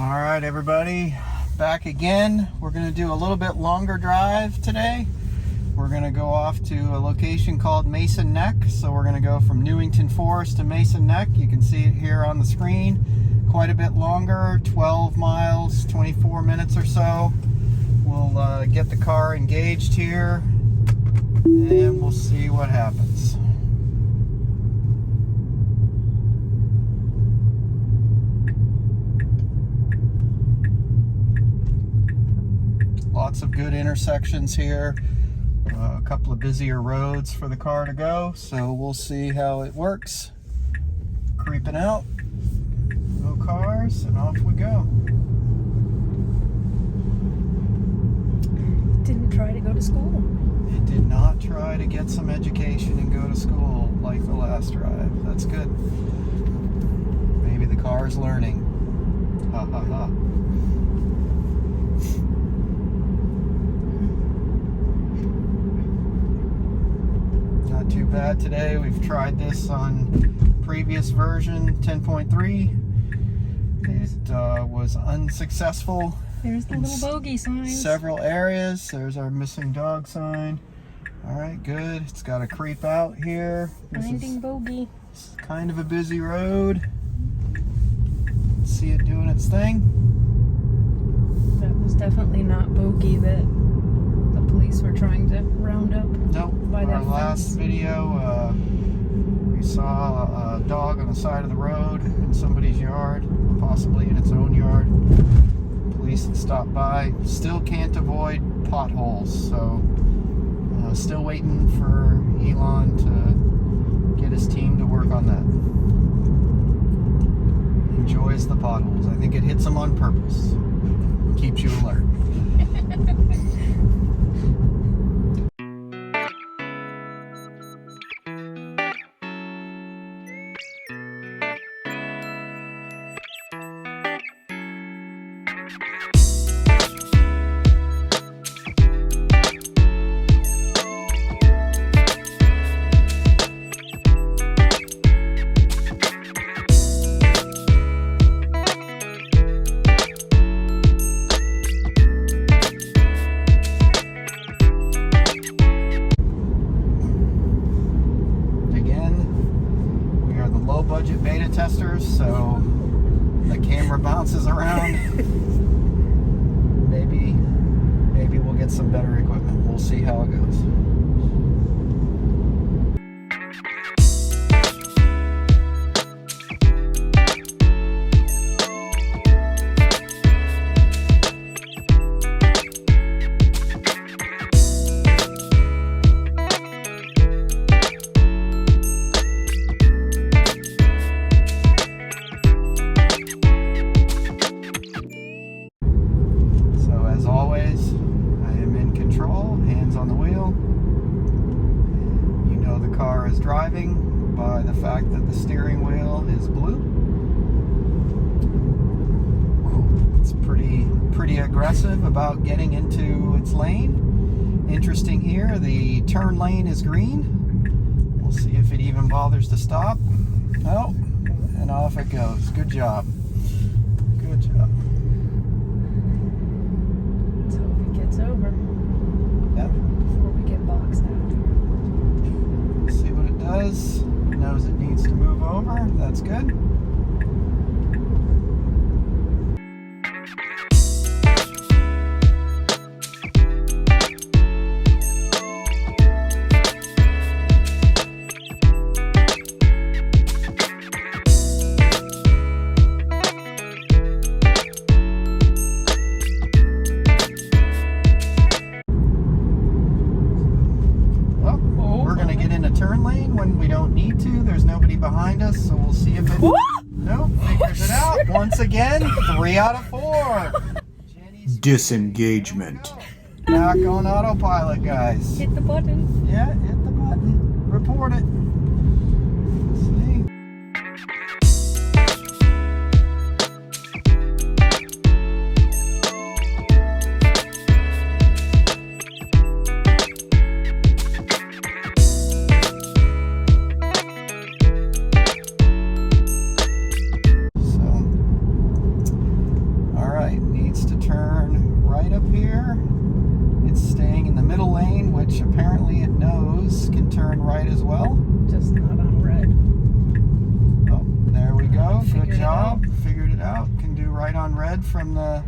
All right, everybody, back again. We're going to do a little bit longer drive today. We're going to go off to a location called Mason Neck. So we're going to go from Newington Forest to Mason Neck. You can see it here on the screen. Quite a bit longer, 12 miles, 24 minutes or so. We'll get the car engaged here and we'll see what happens. Lots of good intersections here, a couple of busier roads for the car to go, so we'll see how it works. Creeping out, no cars, and off we go. Didn't try to go to school. It did not try to get some education and go to school like the last drive. That's good. Maybe the car is learning. Ha ha ha. Too bad today. We've tried this on previous version 10.3. It was unsuccessful. There's the little bogey sign. Several areas. There's our missing dog sign. All right, good. It's got a creep out here. Finding bogey. It's kind of a busy road. See it doing its thing. That was definitely not bogey that the police were trying to round up. Nope. By Our that last fence. video, we saw a dog on the side of the road in somebody's yard, possibly in its own yard. Police had stopped by. Still can't avoid potholes, so still waiting for Elon to get his team to work on that. Enjoys the potholes. I think it hits them on purpose. Keeps you alert. Budget beta testers, so the camera bounces around. Maybe we'll get some better equipment. We'll see how it goes. As always, I am in control, hands on the wheel. You know the car is driving by the fact that the steering wheel is blue. It's pretty aggressive about getting into its lane. Interesting here, the turn lane is green. We'll see if it even bothers to stop. Oh, and off it goes. Good job. Good job. Over. Yep. Before we get boxed out. See what it does. It knows it needs to move over. That's good. Turn lane when we don't need to. There's nobody behind us, so we'll see if it figures it out. Once again, 3 out of 4. Disengagement. Back on autopilot, guys. Hit the button. Yeah, hit the button. Report it. See? bad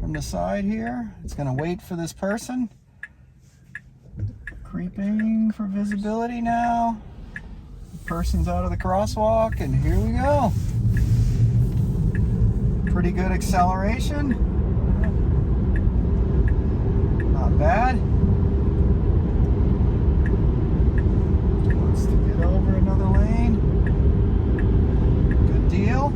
from the side here. It's gonna wait for this person. Creeping for visibility now. The person's out of the crosswalk, and here we go. Pretty good acceleration. Not bad. Wants to get over another lane. Good deal.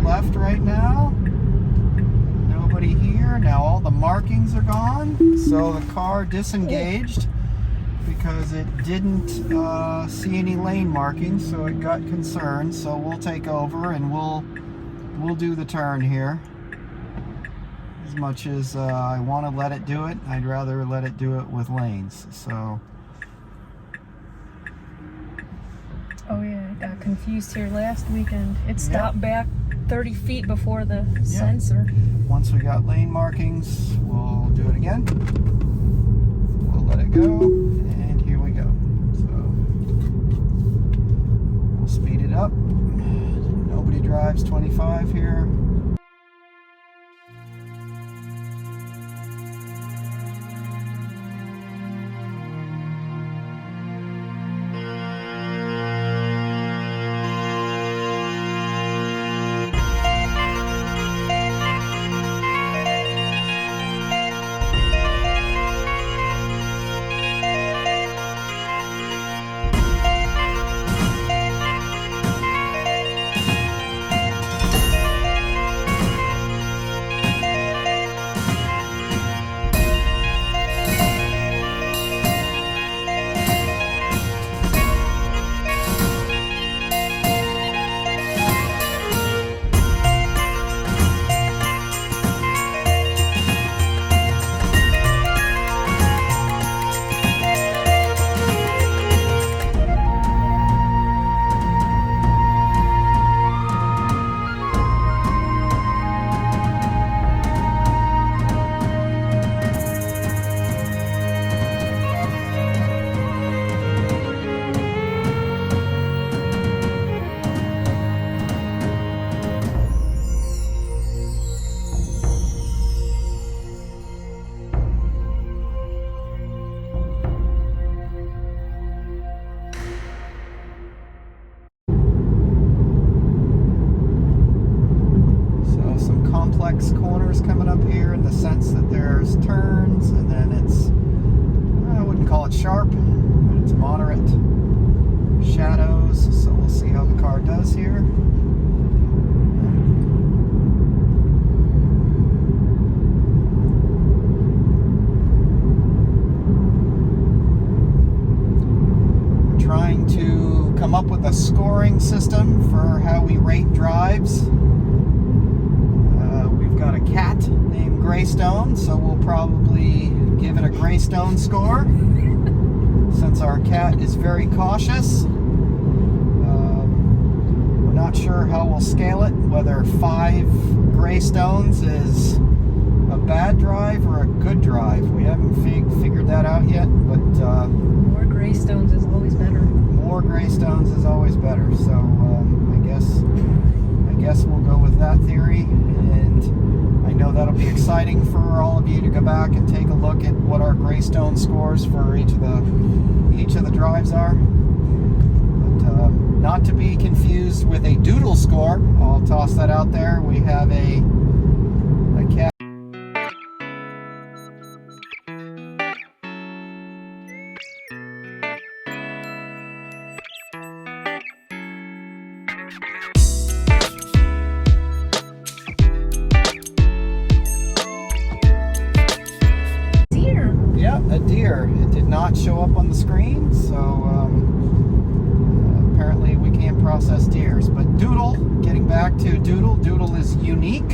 Left right now. Nobody here. Now all the markings are gone. So the car disengaged because it didn't see any lane markings, so it got concerned. So we'll take over and we'll do the turn here. As much as I want to let it do it, I'd rather let it do it with lanes. So. Oh yeah, I got confused here last weekend. It stopped back 30 feet before the sensor. Once we got lane markings, we'll do it again. We'll let it go, and here we go. So we'll speed it up. Nobody drives 25 here. Corners coming up here in the sense that there's turns, and then it's, I wouldn't call it sharp, but it's moderate shadows, so we'll see how the car does here. We're trying to come up with a scoring system for how we rate drives. Got a cat named Greystone, so we'll probably give it a Greystone score since our cat is very cautious. We're not sure how we'll scale it, whether 5 Greystones is a bad drive or a good drive. We haven't figured that out yet, but more Greystones is always better. More Greystones is always better, so I guess we'll go with that theory. And I know that'll be exciting for all of you to go back and take a look at what our Greystone scores for each of the drives are. But Not to be confused with a doodle score. I'll toss that out there. We have a cat. A deer. It did not show up on the screen, so apparently we can't process deers. But Doodle, getting back to Doodle, Doodle is unique.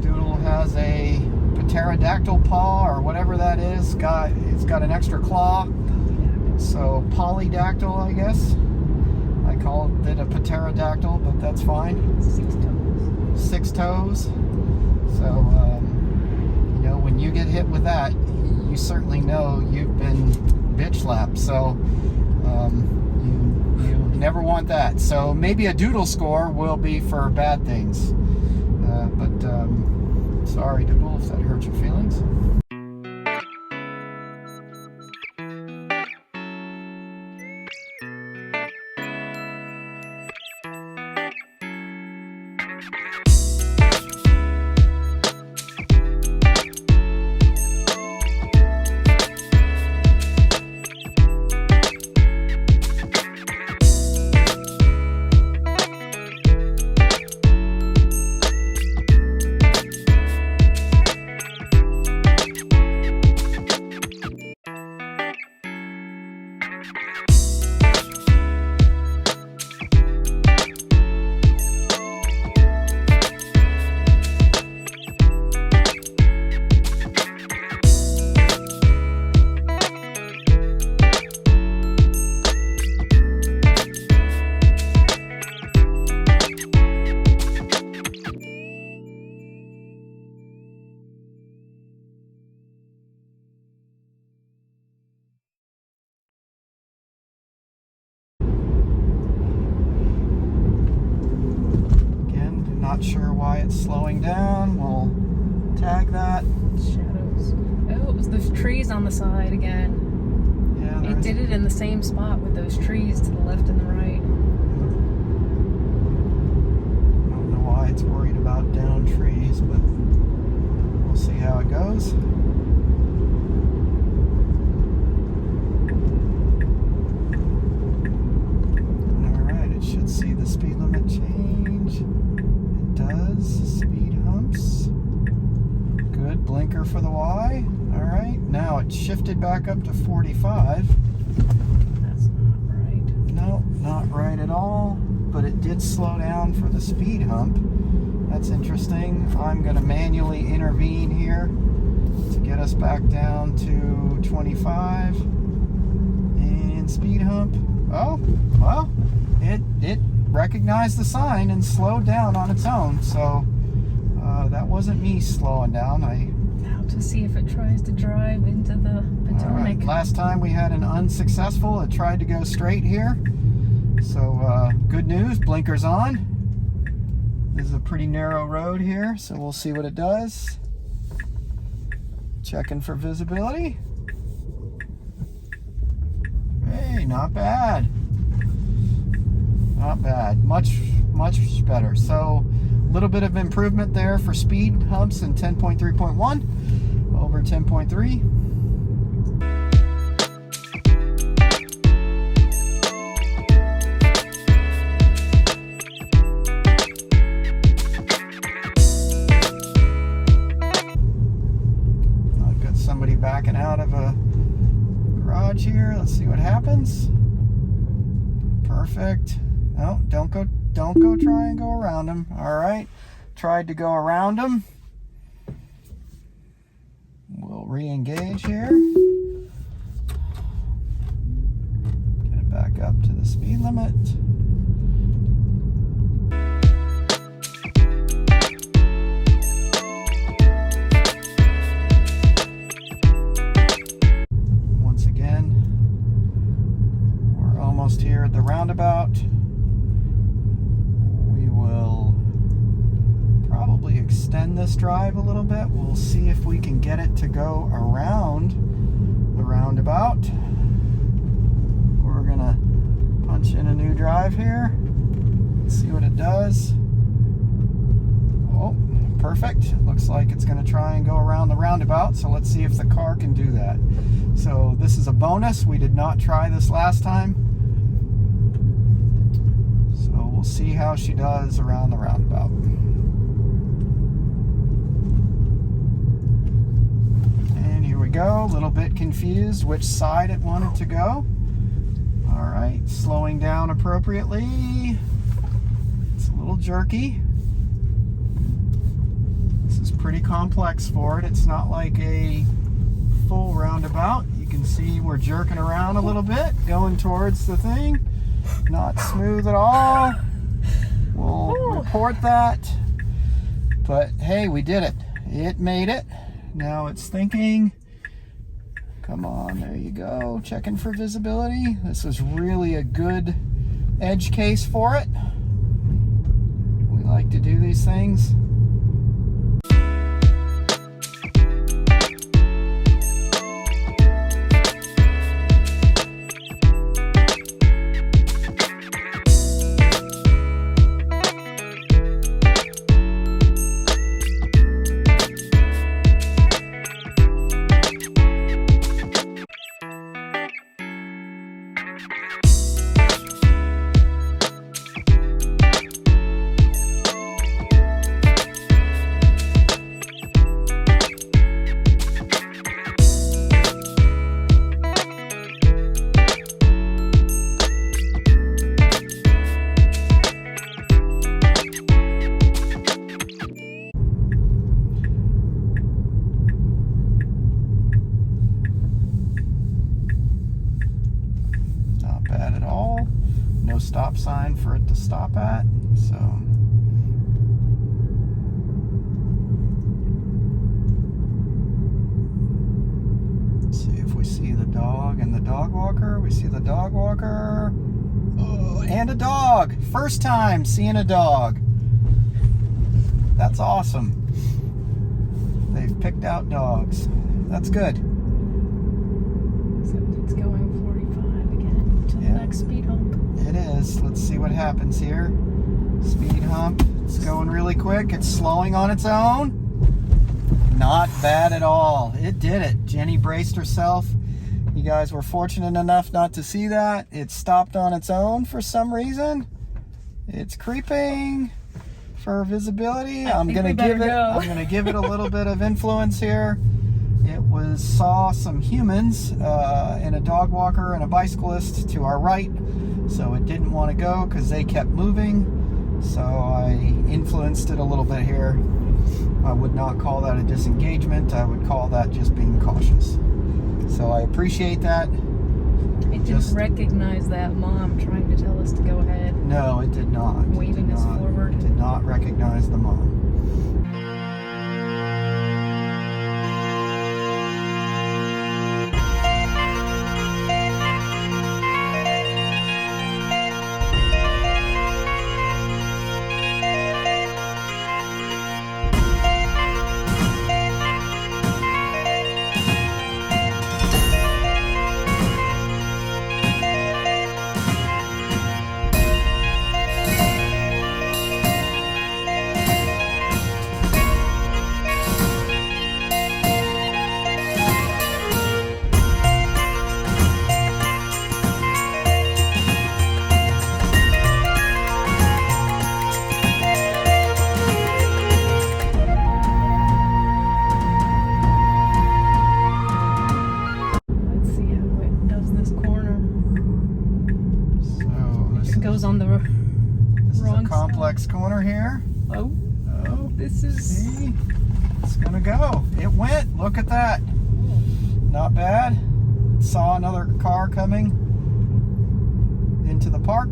Doodle has a pterodactyl paw, or whatever that is. It's got an extra claw, so polydactyl, I guess. I called it a pterodactyl, but that's fine. 6 toes. 6 toes. So, you know, when you get hit with that, you certainly know you've been bitch slapped, so you never want that. So maybe a doodle score will be for bad things, but sorry, Doodle, if that hurt your feelings. Not sure why it's slowing down. We'll tag that. Shadows. Oh, it was those trees on the side again. Yeah, it did it in the same spot with those trees to the left and the right. I don't know why it's worried about down trees, but we'll see how it goes. Alright, it should see the speed limit change. Does. Speed humps. Good. Blinker for the Y. Alright. Now it's shifted back up to 45. That's not right. No, not right at all. But it did slow down for the speed hump. That's interesting. I'm going to manually intervene here to get us back down to 25. And speed hump. Oh, well, it recognized the sign and slowed down on its own, so that wasn't me slowing down. Now to see if it tries to drive into the Potomac. Right. Last time we had an unsuccessful. It tried to go straight here, so good news, blinkers on. This is a pretty narrow road here, so we'll see what it does. Checking for visibility. Hey, not bad. Not bad. Much better. So a little bit of improvement there for speed humps in 10.3.1 over 10.3. I've got somebody backing out of a garage here. Let's see what happens. Perfect. No, don't go try and go around him. All right. Tried to go around him. We'll re-engage here. Get it back up to the speed limit. Once again, we're almost here at the roundabout. Probably extend this drive a little bit. We'll see if we can get it to go around the roundabout. We're gonna punch in a new drive here. Let's see what it does. Oh, perfect. Looks like it's going to try and go around the roundabout, so let's see if the car can do that. So this is a bonus. We did not try this last time. So we'll see how she does around the roundabout. And here we go. A little bit confused which side it wanted to go. All right, slowing down appropriately. It's a little jerky. This is pretty complex for it. It's not like a full roundabout. You can see we're jerking around a little bit, going towards the thing. Not smooth at all. We'll report that. But hey, we did it. It made it. Now it's thinking. Come on, there you go. Checking for visibility. This was really a good edge case for it. We like to do these things. Stop sign for it to stop at, so let's see if we see the dog and the dog walker. We see the dog walker. Oh, and a dog. First time seeing a dog. That's awesome. They've picked out dogs. That's good. Except it's going 45 again to the next speed hump. It is. Let's see what happens here. Speed hump. It's going really quick. It's slowing on its own. Not bad at all. It did it. Jenny braced herself. You guys were fortunate enough not to see that. It stopped on its own for some reason. It's creeping for visibility. I'm gonna give it a little bit of influence here. It saw some humans and a dog walker and a bicyclist to our right. So it didn't want to go because they kept moving. So I influenced it a little bit here. I would not call that a disengagement. I would call that just being cautious. So I appreciate that. It didn't recognize that mom trying to tell us to go ahead. No, it did not. Waving us forward. It did not recognize the mom. On the this wrong is a complex side. Corner here. Oh, this is. See, it's gonna go. It went. Look at that. Not bad. Saw another car coming into the park.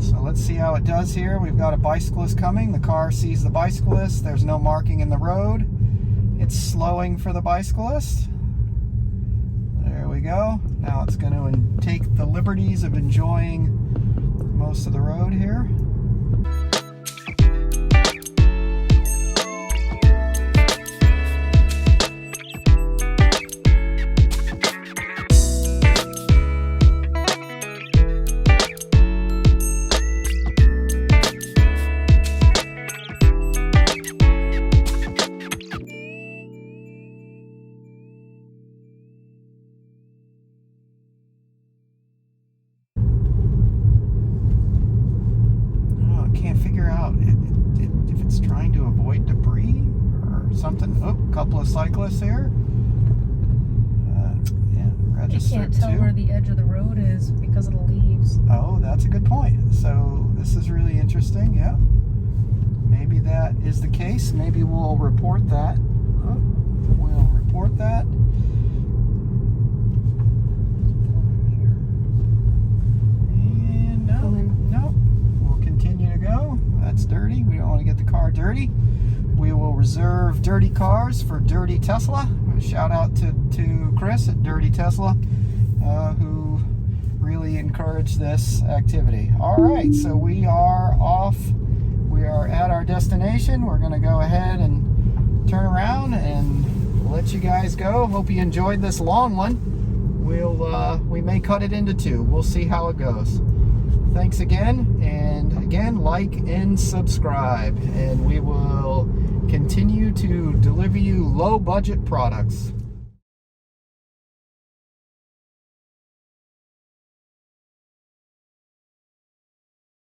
So let's see how it does here. We've got a bicyclist coming. The car sees the bicyclist. There's no marking in the road. It's slowing for the bicyclist. There we go. Now it's going to take the liberties of enjoying most of the road here. couple of cyclists here. Yeah, You registered can't tell too. where the edge of the road is because of the leaves. Oh, that's a good point. So this is really interesting. Yeah. Maybe that is the case. Maybe we'll report that. We'll report that. And no. We'll continue to go. That's dirty. We don't want to get the car dirty. We will reserve dirty cars for Dirty Tesla. Shout out to Chris at Dirty Tesla, who really encouraged this activity. All right, so we are off. We are at our destination. We're going to go ahead and turn around and let you guys go. Hope you enjoyed this long one. We may cut it into two. We'll see how it goes. Thanks again, and again, like and subscribe, and we will continue to deliver you low budget products.